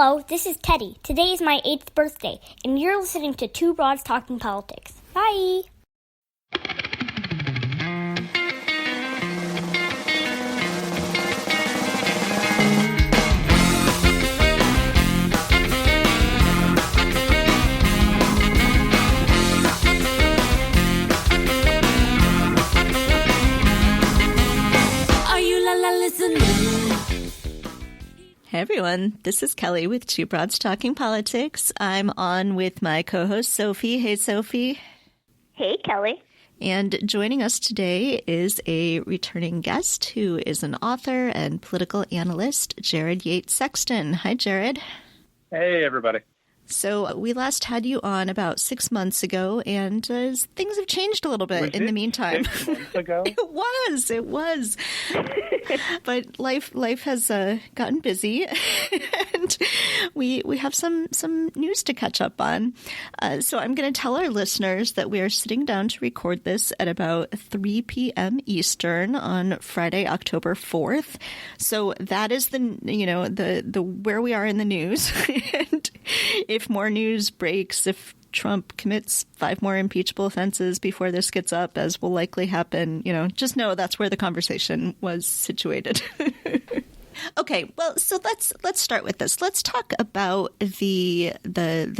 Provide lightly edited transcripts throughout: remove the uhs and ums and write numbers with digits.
Hello, this is Teddy. Today is my 8th birthday, and you're listening to Two Broads Talking Politics. Bye! Are you listening? Hey everyone, this is Kelly with Two Broads Talking Politics. I'm on with my co-host Sophie. Hey Sophie. Hey Kelly. And joining us today is a returning guest who is an author and political analyst, Jared Yates Sexton. Hi Jared. Hey everybody. So we last had you on about 6 months ago, and things have changed a little bit in the meantime. 6 months ago? It was. But life has gotten busy, and we have some news to catch up on. So I'm going to tell our listeners that we are sitting down to record this at about 3 p.m. Eastern on Friday, October 4th. So that is the where we are in the news. And if more news breaks, if Trump commits 5 more impeachable offenses before this gets up, as will likely happen, just know that's where the conversation was situated. Okay, well, so let's start with this. Let's talk about the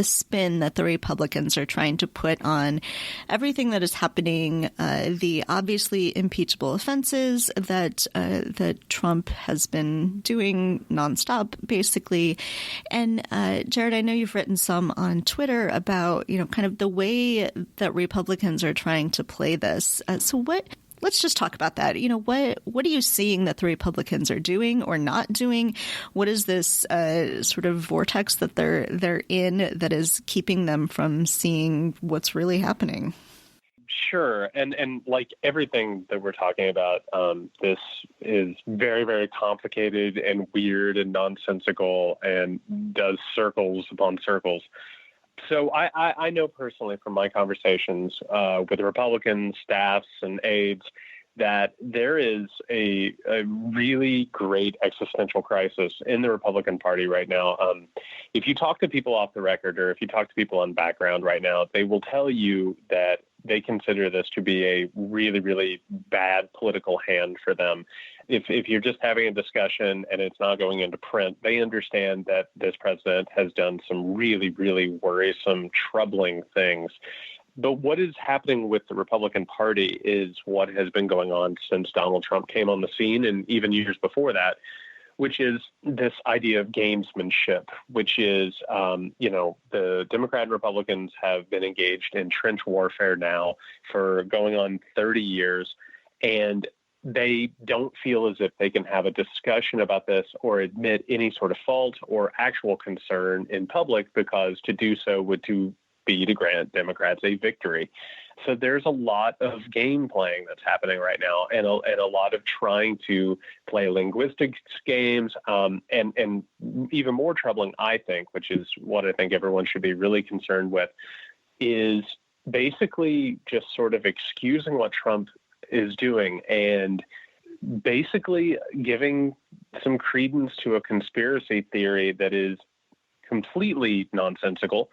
spin that the Republicans are trying to put on everything that is happening, the obviously impeachable offenses that Trump has been doing nonstop, basically. And Jared, I know you've written some on Twitter about kind of the way that Republicans are trying to play this. Let's just talk about that. What are you seeing that the Republicans are doing or not doing? What is this sort of vortex that they're in that is keeping them from seeing what's really happening? Sure. And like everything that we're talking about, this is very, very complicated and weird and nonsensical and does circles upon circles. So I know personally from my conversations with Republican staffs and aides that there is a really great existential crisis in the Republican Party right now. If you talk to people off the record or if you talk to people on background right now, they will tell you that they consider this to be a really, really bad political hand for them. If you're just having a discussion and it's not going into print, they understand that this president has done some really, really worrisome, troubling things. But what is happening with the Republican Party is what has been going on since Donald Trump came on the scene and even years before that, which is this idea of gamesmanship, which is, the Democrat and Republicans have been engaged in trench warfare now for going on 30 years, and they don't feel as if they can have a discussion about this or admit any sort of fault or actual concern in public, because to do so would be to grant Democrats a victory. So there's a lot of game playing that's happening right now, and a lot of trying to play linguistics games, and even more troubling, I think, which is what I think everyone should be really concerned with, is basically just sort of excusing what Trump is doing and basically giving some credence to a conspiracy theory that is completely nonsensical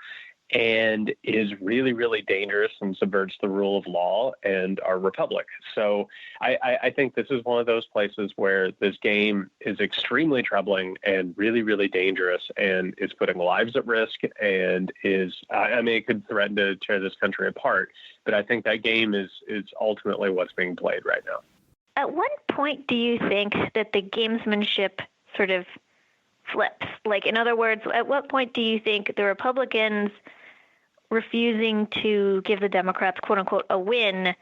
and is really, really dangerous and subverts the rule of law and our republic. So I think this is one of those places where this game is extremely troubling and really, really dangerous and is putting lives at risk and it could threaten to tear this country apart. But I think that game is ultimately what's being played right now. At what point do you think that the gamesmanship sort of flips? Like, in other words, at what point do you think the Republicans refusing to give the Democrats, quote unquote, a win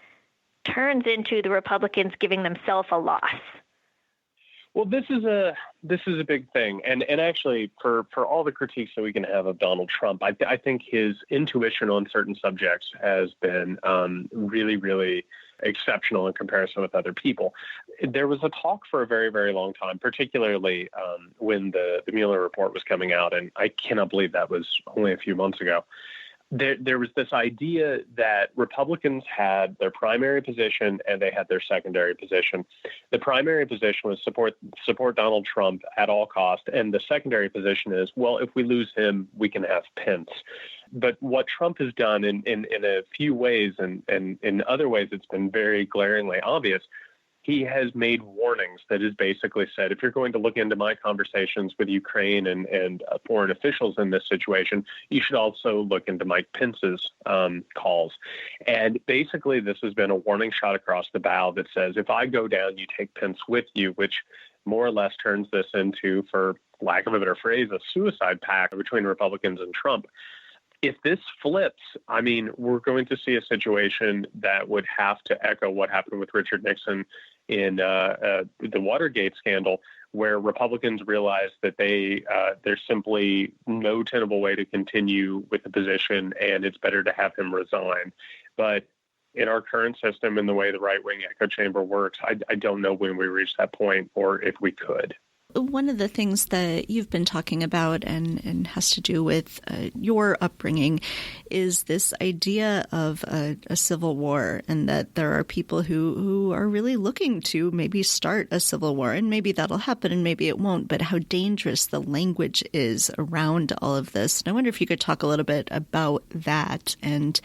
turns into the Republicans giving themselves a loss? Well, this is a big thing, and actually, for all the critiques that we can have of Donald Trump, I think his intuition on certain subjects has been really, really exceptional in comparison with other people. There was a talk for a very, very long time, particularly when the Mueller report was coming out, and I cannot believe that was only a few months ago, there was this idea that Republicans had their primary position and they had their secondary position. The primary position was support Donald Trump at all costs, and the secondary position is, well, if we lose him, we can have Pence. But what Trump has done in a few ways, and in other ways it's been very glaringly obvious, he has made warnings that has basically said, if you're going to look into my conversations with Ukraine and foreign officials in this situation, you should also look into Mike Pence's calls. And basically, this has been a warning shot across the bow that says, if I go down, you take Pence with you, which more or less turns this into, for lack of a better phrase, a suicide pact between Republicans and Trump. If this flips, I mean, we're going to see a situation that would have to echo what happened with Richard Nixon in the Watergate scandal, where Republicans realized that there's simply no tenable way to continue with the position, and it's better to have him resign. But in our current system and the way the right-wing echo chamber works, I don't know when we reach that point or if we could. One of the things that you've been talking about and has to do with your upbringing is this idea of a civil war, and that there are people who are really looking to maybe start a civil war, and maybe that'll happen and maybe it won't, but how dangerous the language is around all of this. And I wonder if you could talk a little bit about that and,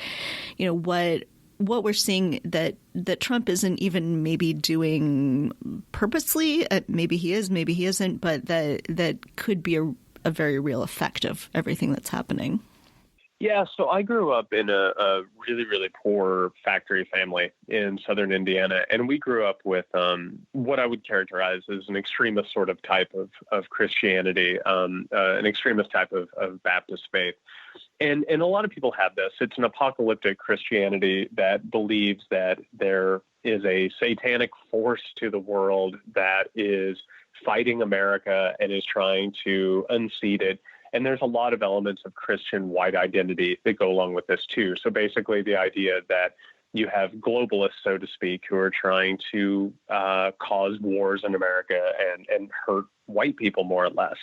you know, what we're seeing that Trump isn't even maybe doing purposely. Maybe he is, maybe he isn't, but that could be a very real effect of everything that's happening. Yeah, so I grew up in a really, really poor factory family in southern Indiana, and we grew up with what I would characterize as an extremist sort of type of Christianity, an extremist type of Baptist faith. And a lot of people have this. It's an apocalyptic Christianity that believes that there is a satanic force to the world that is fighting America and is trying to unseat it. And there's a lot of elements of Christian white identity that go along with this too. So basically the idea that you have globalists, so to speak, who are trying to cause wars in America and hurt white people more or less.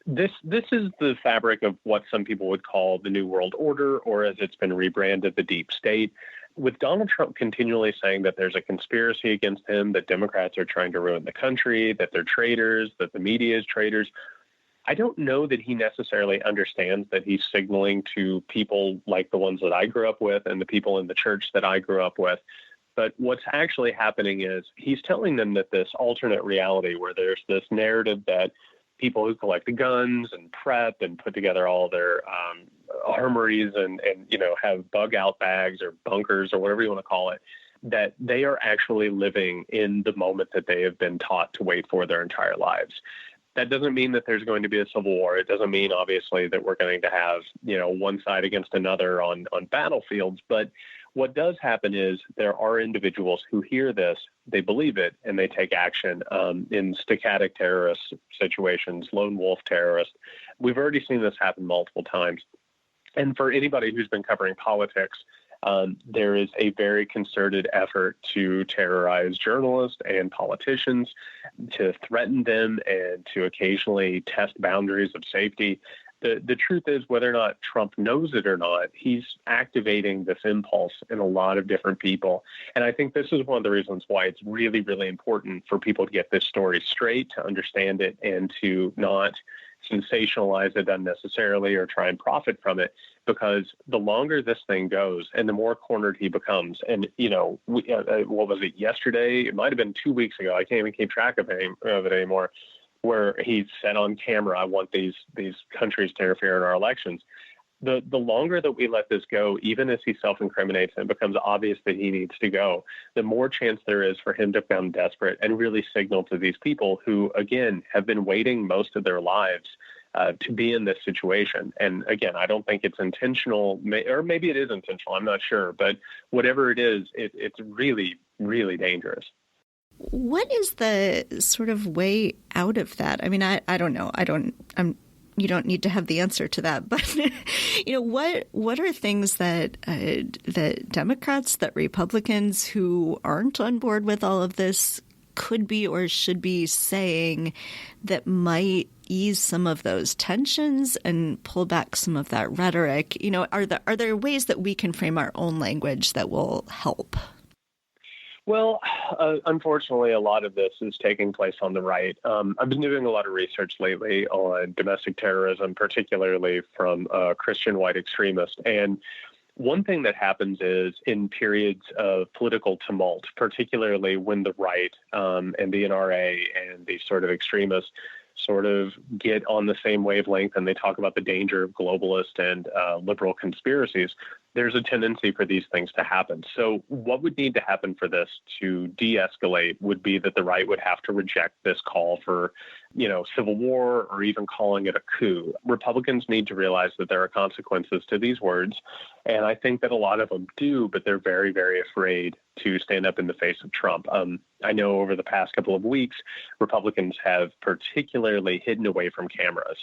This is the fabric of what some people would call the New World Order, or as it's been rebranded, the deep state. With Donald Trump continually saying that there's a conspiracy against him, that Democrats are trying to ruin the country, that they're traitors, that the media is traitors, I don't know that he necessarily understands that he's signaling to people like the ones that I grew up with and the people in the church that I grew up with. But what's actually happening is he's telling them that this alternate reality where there's this narrative that people who collect the guns and prep and put together all their armories and you know, have bug out bags or bunkers or whatever you want to call it, that they are actually living in the moment that they have been taught to wait for their entire lives. That doesn't mean that there's going to be a civil war. It doesn't mean, obviously, that we're going to have, you know, one side against another on battlefields. But what does happen is there are individuals who hear this, they believe it, and they take action in stochastic terrorist situations, lone wolf terrorists. We've already seen this happen multiple times. And for anybody who's been covering politics, there is a very concerted effort to terrorize journalists and politicians, to threaten them, and to occasionally test boundaries of safety. The truth is, whether or not Trump knows it or not, he's activating this impulse in a lot of different people. And I think this is one of the reasons why it's really, really important for people to get this story straight, to understand it, and to not sensationalize it unnecessarily or try and profit from it, because the longer this thing goes and the more cornered he becomes, and, you know, what was it, yesterday? It might have been 2 weeks ago. I can't even keep track of it anymore, where he said on camera, I want these countries to interfere in our elections. The longer that we let this go, even as he self-incriminates and it becomes obvious that he needs to go, the more chance there is for him to become desperate and really signal to these people who, again, have been waiting most of their lives to be in this situation. And again, I don't think it's intentional, or maybe it is intentional, I'm not sure. But whatever it is, it's really, really dangerous. What is the sort of way out of that? I mean, I don't know. You don't need to have the answer to that, but you know, what are things that Democrats, that Republicans who aren't on board with all of this could be or should be saying that might ease some of those tensions and pull back some of that rhetoric? Are there ways that we can frame our own language that will help? Well, unfortunately, a lot of this is taking place on the right. I've been doing a lot of research lately on domestic terrorism, particularly from Christian white extremists. And one thing that happens is in periods of political tumult, particularly when the right and the NRA and these sort of extremists sort of get on the same wavelength and they talk about the danger of globalist and liberal conspiracies, there's a tendency for these things to happen. So what would need to happen for this to de-escalate would be that the right would have to reject this call for, civil war or even calling it a coup. Republicans need to realize that there are consequences to these words. And I think that a lot of them do, but they're very, very afraid to stand up in the face of Trump. I know over the past couple of weeks, Republicans have particularly hidden away from cameras.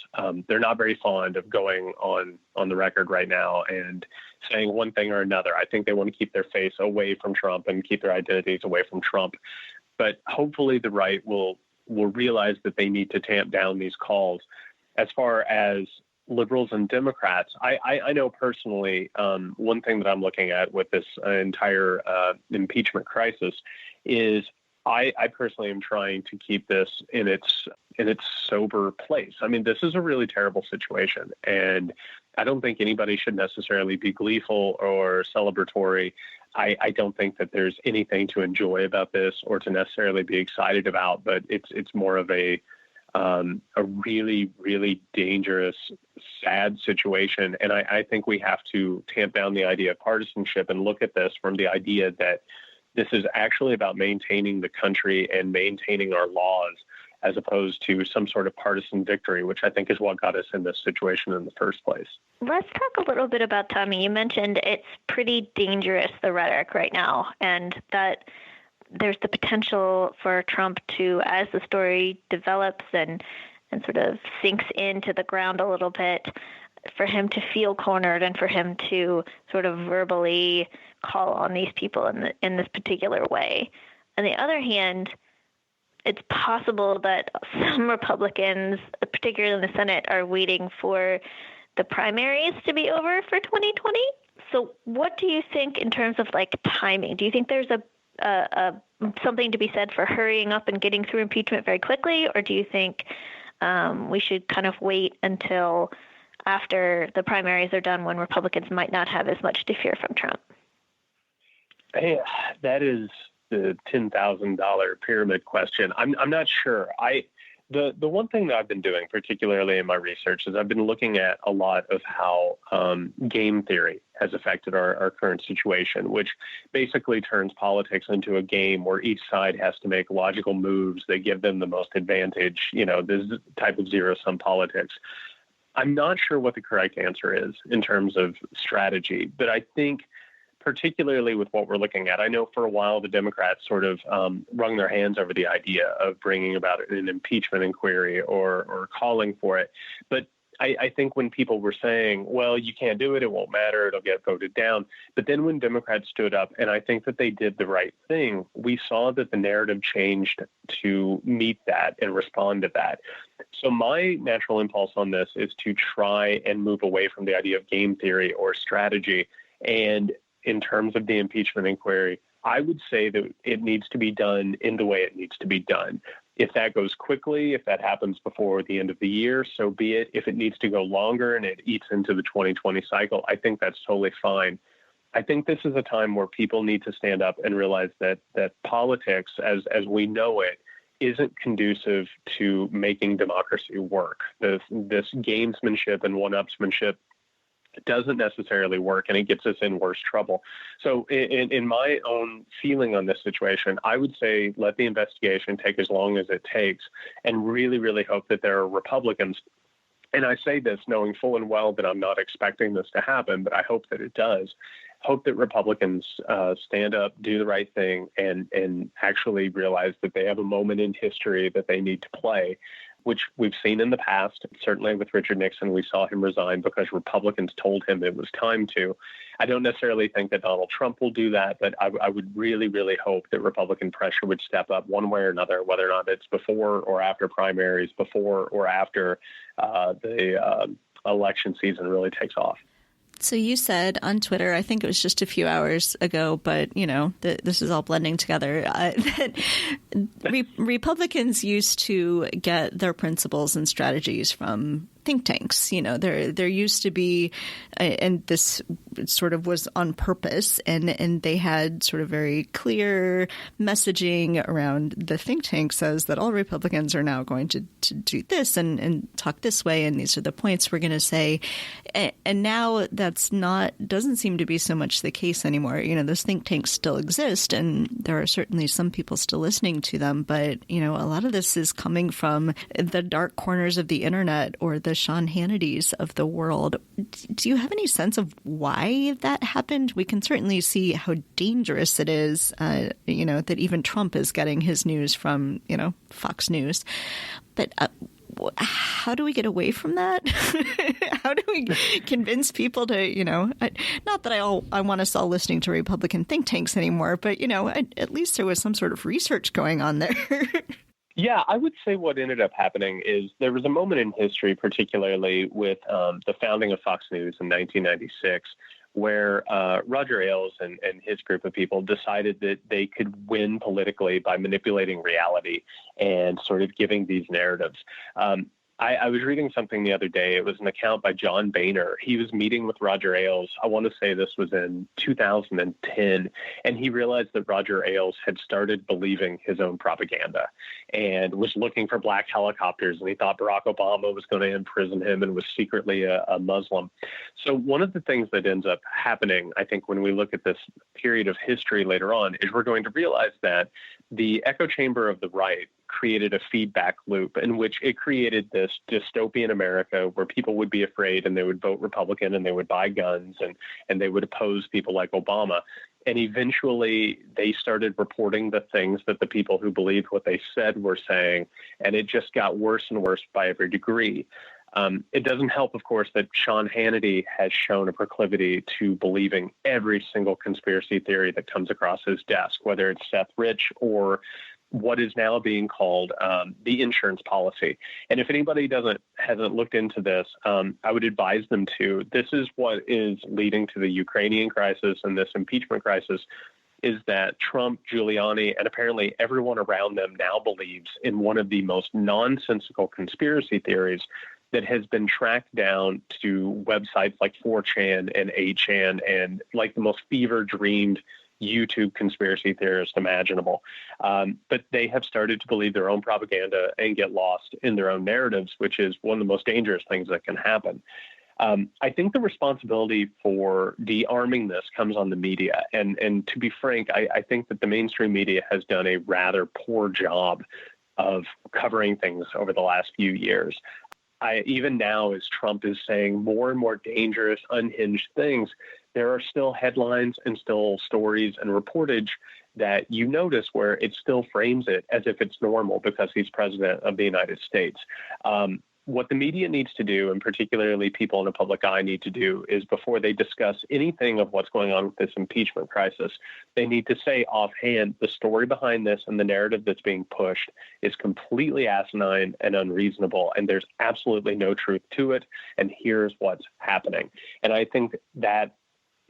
They're not very fond of going on the record right now and saying one thing or another. I think they want to keep their face away from Trump and keep their identities away from Trump. But hopefully the right will realize that they need to tamp down these calls. As far as liberals and Democrats, I know personally one thing that I'm looking at with this entire impeachment crisis is I personally am trying to keep this in its sober place. I mean, this is a really terrible situation, and I don't think anybody should necessarily be gleeful or celebratory. I don't think that there's anything to enjoy about this or to necessarily be excited about, but it's more of a really, really dangerous, sad situation. And I think we have to tamp down the idea of partisanship and look at this from the idea that this is actually about maintaining the country and maintaining our laws as opposed to some sort of partisan victory, which I think is what got us in this situation in the first place. Let's talk a little bit about Tommy. You mentioned it's pretty dangerous, the rhetoric right now, and that there's the potential for Trump to, as the story develops and sort of sinks into the ground a little bit, for him to feel cornered and for him to sort of verbally call on these people in this particular way. On the other hand, it's possible that some Republicans, particularly in the Senate, are waiting for the primaries to be over for 2020. So what do you think in terms of timing? Do you think there's a something to be said for hurrying up and getting through impeachment very quickly, or do you think we should kind of wait until after the primaries are done when Republicans might not have as much to fear from Trump? Hey, that is the $10,000 pyramid question. I'm not sure. The one thing that I've been doing, particularly in my research, is I've been looking at a lot of how game theory has affected our current situation, which basically turns politics into a game where each side has to make logical moves that give them the most advantage. This type of zero-sum politics. I'm not sure what the correct answer is in terms of strategy, but I think particularly with what we're looking at, I know for a while the Democrats sort of wrung their hands over the idea of bringing about an impeachment inquiry or calling for it. But I think when people were saying, well, you can't do it, it won't matter, it'll get voted down. But then when Democrats stood up, and I think that they did the right thing, we saw that the narrative changed to meet that and respond to that. So my natural impulse on this is to try and move away from the idea of game theory or strategy. And in terms of the impeachment inquiry, I would say that it needs to be done in the way it needs to be done. If that goes quickly, if that happens before the end of the year, so be it. If it needs to go longer and it eats into the 2020 cycle, I think that's totally fine. I think this is a time where people need to stand up and realize that politics, as we know it, isn't conducive to making democracy work. This gamesmanship and one-upsmanship doesn't necessarily work, and it gets us in worse trouble. So in my own feeling on this situation, I would say let the investigation take as long as it takes and really, really hope that there are Republicans. And I say this knowing full and well that I'm not expecting this to happen, but I hope that it does. Hope that Republicans stand up, do the right thing, and actually realize that they have a moment in history that they need to play. which we've seen in the past. Certainly with Richard Nixon, we saw him resign because Republicans told him it was time to. I don't necessarily think that Donald Trump will do that, but I would really, really hope that Republican pressure would step up one way or another, whether or not it's before or after primaries, before or after the election season really takes off. So you said on Twitter, I think it was just a few hours ago, but, this is all blending together, that Republicans used to get their principles and strategies from think tanks. There used to be, and this sort of was on purpose, and they had sort of very clear messaging around the think tank says that all Republicans are now going to do this and talk this way, and these are the points we're going to say. And now doesn't seem to be so much the case anymore. Those think tanks still exist, and there are certainly some people still listening to them, but, a lot of this is coming from the dark corners of the internet or the Sean Hannity's of the world. Do you have any sense of why that happened? We can certainly see how dangerous it is, that even Trump is getting his news from, Fox News. But how do we get away from that? How do we convince people to, not that I want us all listening to Republican think tanks anymore, but, at least there was some sort of research going on there. Yeah, I would say what ended up happening is there was a moment in history, particularly with the founding of Fox News in 1996, where Roger Ailes and his group of people decided that they could win politically by manipulating reality and sort of giving these narratives. I was reading something the other day. It was an account by John Boehner. He was meeting with Roger Ailes. I want to say this was in 2010, and he realized that Roger Ailes had started believing his own propaganda and was looking for black helicopters, and he thought Barack Obama was going to imprison him and was secretly a Muslim. So one of the things that ends up happening, I think, when we look at this period of history later on, is we're going to realize that the echo chamber of the right created a feedback loop in which it created this dystopian America where people would be afraid and they would vote Republican and they would buy guns and they would oppose people like Obama. And eventually they started reporting the things that the people who believed what they said were saying. And it just got worse and worse by every degree. It doesn't help, of course, that Sean Hannity has shown a proclivity to believing every single conspiracy theory that comes across his desk, whether it's Seth Rich or what is now being called the insurance policy. And if anybody hasn't looked into this, I would advise them to. This is what is leading to the Ukrainian crisis and this impeachment crisis, is that Trump, Giuliani, and apparently everyone around them now believes in one of the most nonsensical conspiracy theories that has been tracked down to websites like 4chan and 8chan and like the most fever-dreamed YouTube conspiracy theorists imaginable. But they have started to believe their own propaganda and get lost in their own narratives, which is one of the most dangerous things that can happen. I think the responsibility for de-arming this comes on the media. And to be frank, I think that the mainstream media has done a rather poor job of covering things over the last few years. Even now, as Trump is saying more and more dangerous, unhinged things, there are still headlines and still stories and reportage that you notice where it still frames it as if it's normal because he's president of the United States. What the media needs to do, and particularly people in the public eye need to do, is before they discuss anything of what's going on with this impeachment crisis, they need to say offhand, the story behind this and the narrative that's being pushed is completely asinine and unreasonable, and there's absolutely no truth to it, and here's what's happening. And I think that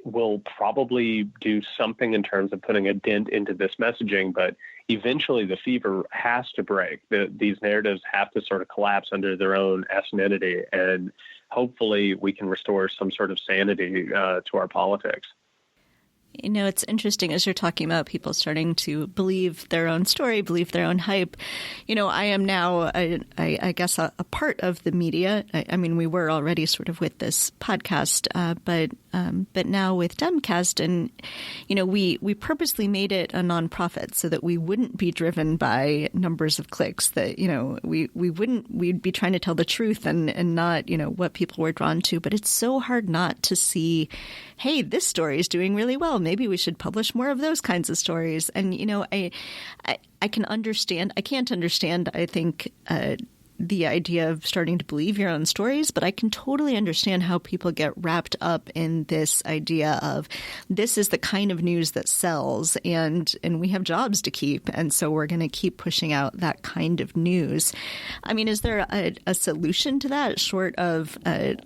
will probably do something in terms of putting a dent into this messaging, but eventually the fever has to break. These narratives have to sort of collapse under their own asininity, and hopefully we can restore some sort of sanity to our politics. You know, it's interesting as you're talking about people starting to believe their own story, believe their own hype. You know, I am now, I guess, a part of the media. I mean, we were already sort of with this podcast, but now with Demcast, and you know, we purposely made it a nonprofit so that we wouldn't be driven by numbers of clicks. That we'd be trying to tell the truth and not what people were drawn to. But it's so hard not to see, hey, this story is doing really well. Maybe we should publish more of those kinds of stories. And I can understand. I can't understand. I think the idea of starting to believe your own stories, but I can totally understand how people get wrapped up in this idea of this is the kind of news that sells, and we have jobs to keep, and so we're going to keep pushing out that kind of news. I mean, is there a solution to that, short of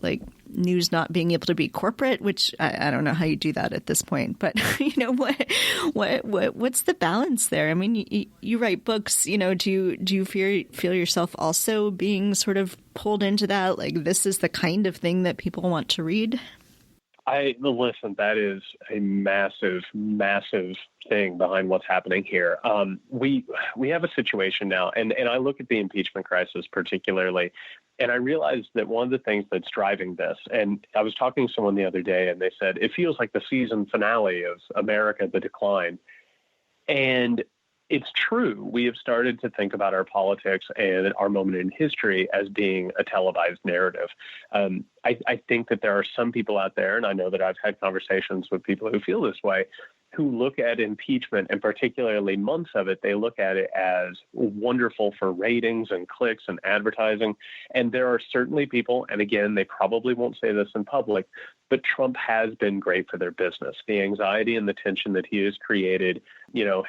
like news not being able to be corporate, which I don't know how you do that at this point, but what's the balance there? I mean, you write books, do you feel yourself also being sort of pulled into that? Like, this is the kind of thing that people want to read? Listen, that is a massive, massive thing behind what's happening here. We have a situation now, and I look at the impeachment crisis particularly, and I realized that one of the things that's driving this, and I was talking to someone the other day, and they said, it feels like the season finale of America, The Decline. And it's true. We have started to think about our politics and our moment in history as being a televised narrative. I think that there are some people out there, and I know that I've had conversations with people who feel this way, who look at impeachment, and particularly months of it, they look at it as wonderful for ratings and clicks and advertising. And there are certainly people, and again, they probably won't say this in public, but Trump has been great for their business. The anxiety and the tension that he has created,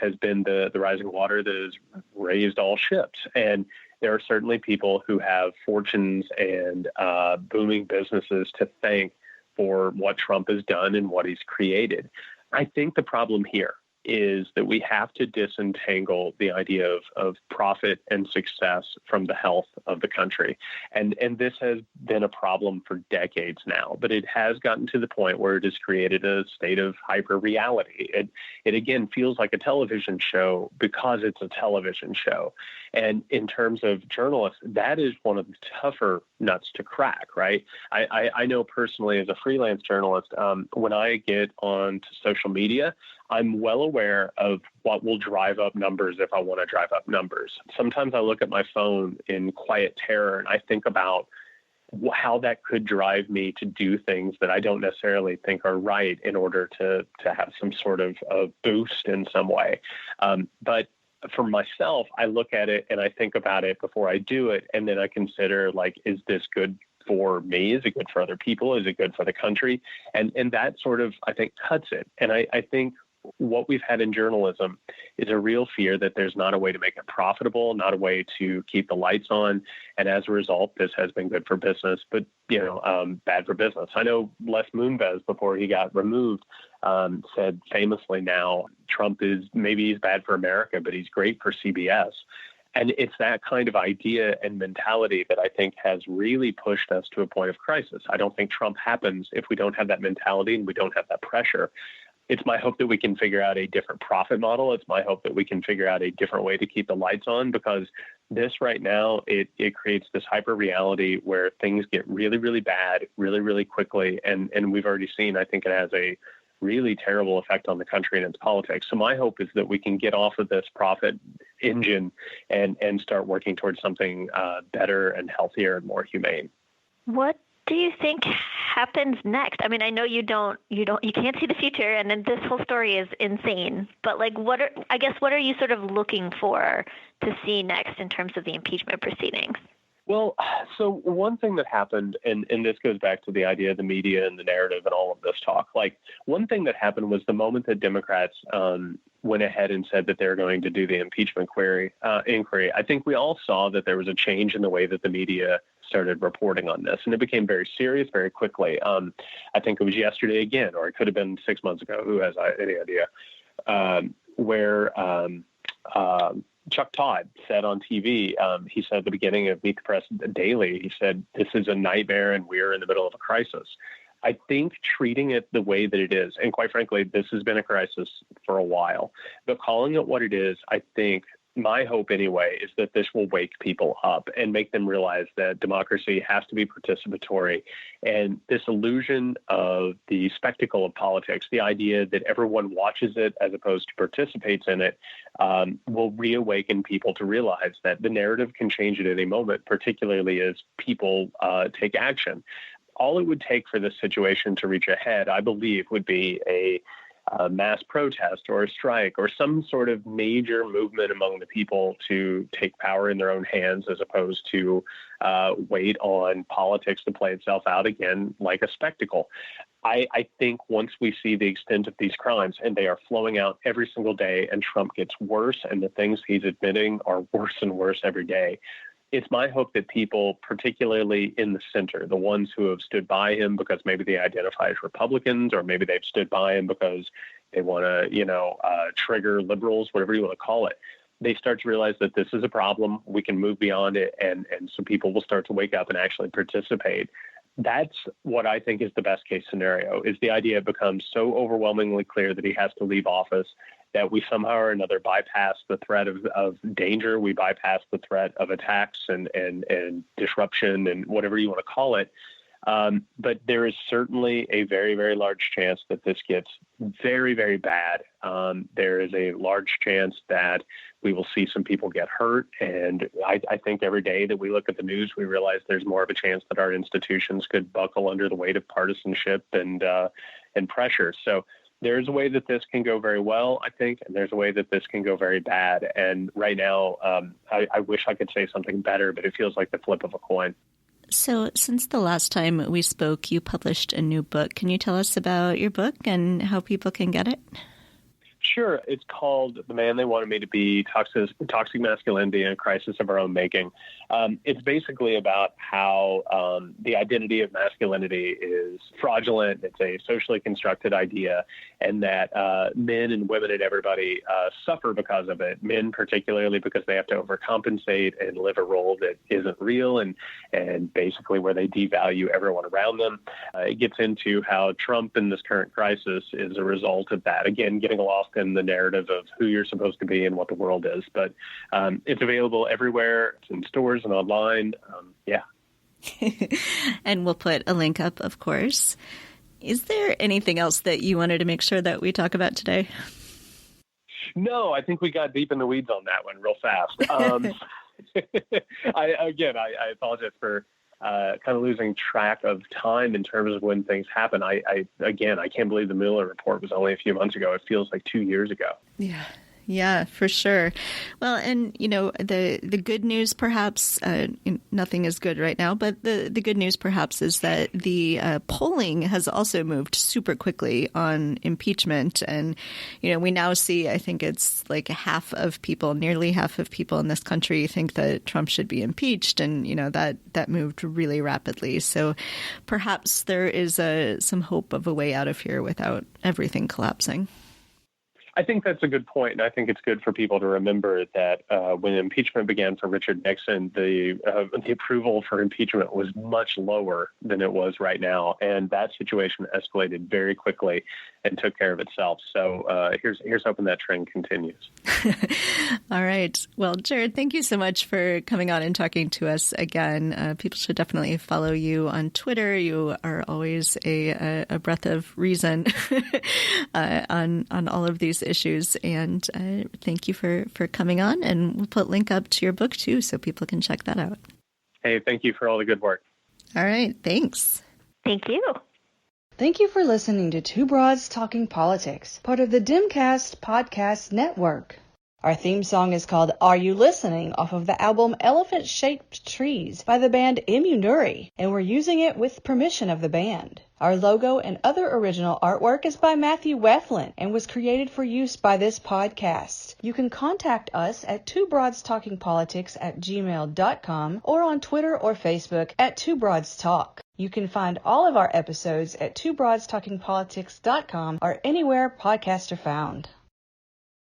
has been the rising water that has raised all ships. And there are certainly people who have fortunes and booming businesses to thank for what Trump has done and what he's created. I think the problem here is that we have to disentangle the idea of profit and success from the health of the country. And this has been a problem for decades now, but it has gotten to the point where it has created a state of hyper reality. It again feels like a television show because it's a television show. And in terms of journalists, that is one of the tougher nuts to crack, right? I know personally as a freelance journalist, when I get onto social media, I'm well aware of what will drive up numbers if I want to drive up numbers. Sometimes I look at my phone in quiet terror and I think about how that could drive me to do things that I don't necessarily think are right in order to have some sort of boost in some way. But for myself, I look at it and I think about it before I do it. And then I consider, like, is this good for me? Is it good for other people? Is it good for the country? And that sort of, I think, cuts it. And I think what we've had in journalism is a real fear that there's not a way to make it profitable, not a way to keep the lights on. And as a result, this has been good for business, but, bad for business. I know Les Moonves, before he got removed, said famously now, Trump he's bad for America, but he's great for CBS. And it's that kind of idea and mentality that I think has really pushed us to a point of crisis. I don't think Trump happens if we don't have that mentality and we don't have that pressure. It's my hope that we can figure out a different profit model. It's my hope that we can figure out a different way to keep the lights on, because this right now, it creates this hyper reality where things get really, really bad, really, really quickly. And we've already seen, I think it has a really terrible effect on the country and its politics. So my hope is that we can get off of this profit engine and start working towards something better and healthier and more humane. What do you think happens next? I mean, I know you can't see the future, and then this whole story is insane. But what are you sort of looking for to see next in terms of the impeachment proceedings? Well, so one thing that happened, and this goes back to the idea of the media and the narrative and all of this talk, one thing that happened was the moment that Democrats went ahead and said that they're going to do the impeachment inquiry, I think we all saw that there was a change in the way that the media started reporting on this, and it became very serious very quickly. I think it was yesterday again, or it could have been 6 months ago. Who has any idea? Where Chuck Todd said on TV, he said at the beginning of Meet the Press Daily, he said, this is a nightmare and we're in the middle of a crisis. I think treating it the way that it is, and quite frankly, this has been a crisis for a while, but calling it what it is, I think my hope anyway is that this will wake people up and make them realize that democracy has to be participatory. And this illusion of the spectacle of politics, the idea that everyone watches it as opposed to participates in it, will reawaken people to realize that the narrative can change at any moment, particularly as people take action. All it would take for this situation to reach a head, I believe, would be a mass protest or a strike or some sort of major movement among the people to take power in their own hands, as opposed to wait on politics to play itself out again like a spectacle. I think once we see the extent of these crimes, and they are flowing out every single day, and Trump gets worse, and the things he's admitting are worse and worse every day, it's my hope that people, particularly in the center, the ones who have stood by him because maybe they identify as Republicans, or maybe they've stood by him because they want to, trigger liberals, whatever you want to call it, they start to realize that this is a problem. We can move beyond it. And so people will start to wake up and actually participate. That's what I think is the best case scenario, is the idea becomes so overwhelmingly clear that he has to leave office that we somehow or another bypass the threat of danger. We bypass the threat of attacks and disruption and whatever you want to call it. But there is certainly a very, very large chance that this gets very, very bad. There is a large chance that we will see some people get hurt. And I think every day that we look at the news, we realize there's more of a chance that our institutions could buckle under the weight of partisanship and pressure. So there's a way that this can go very well, I think, and there's a way that this can go very bad. And right now, I wish I could say something better, but it feels like the flip of a coin. So since the last time we spoke, you published a new book. Can you tell us about your book and how people can get it? Sure. It's called The Man They Wanted Me to Be, Toxic Masculinity and a Crisis of Our Own Making. It's basically about how the identity of masculinity is fraudulent. It's a socially constructed idea, and that men and women and everybody suffer because of it. Men particularly because they have to overcompensate and live a role that isn't real, and basically where they devalue everyone around them. It gets into how Trump in this current crisis is a result of that. Again, getting lost in the narrative of who you're supposed to be and what the world is. But it's available everywhere. It's in stores and online. Yeah. And we'll put a link up, of course. Is there anything else that you wanted to make sure that we talk about today? No, I think we got deep in the weeds on that one real fast. I apologize for kind of losing track of time in terms of when things happen. I can't believe the Mueller report was only a few months ago. It feels like 2 years ago. Yeah, for sure. Well, and, the good news perhaps, nothing is good right now, but the good news perhaps is that the polling has also moved super quickly on impeachment. And, we now see, I think it's like nearly half of people in this country think that Trump should be impeached. And, that moved really rapidly. So perhaps there is some hope of a way out of here without everything collapsing. I think that's a good point, and I think it's good for people to remember that when impeachment began for Richard Nixon, the approval for impeachment was much lower than it was right now, and that situation escalated very quickly and took care of itself. So here's hoping that trend continues. All right. Well, Jared, thank you so much for coming on and talking to us again. People should definitely follow you on Twitter. You are always a breath of reason on all of these issues. And thank you for coming on. And we'll put a link up to your book, too, so people can check that out. Hey, thank you for all the good work. All right. Thanks. Thank you. Thank you for listening to Two Broads Talking Politics, part of the Dimcast Podcast Network. Our theme song is called Are You Listening? Off of the album Elephant Shaped Trees by the band Immunuri, and we're using it with permission of the band. Our logo and other original artwork is by Matthew Weflin and was created for use by this podcast. You can contact us at twobroadstalkingpolitics@gmail.com or on Twitter or Facebook at Two Broads Talk. You can find all of our episodes at twobroadstalkingpolitics.com or anywhere podcasts are found.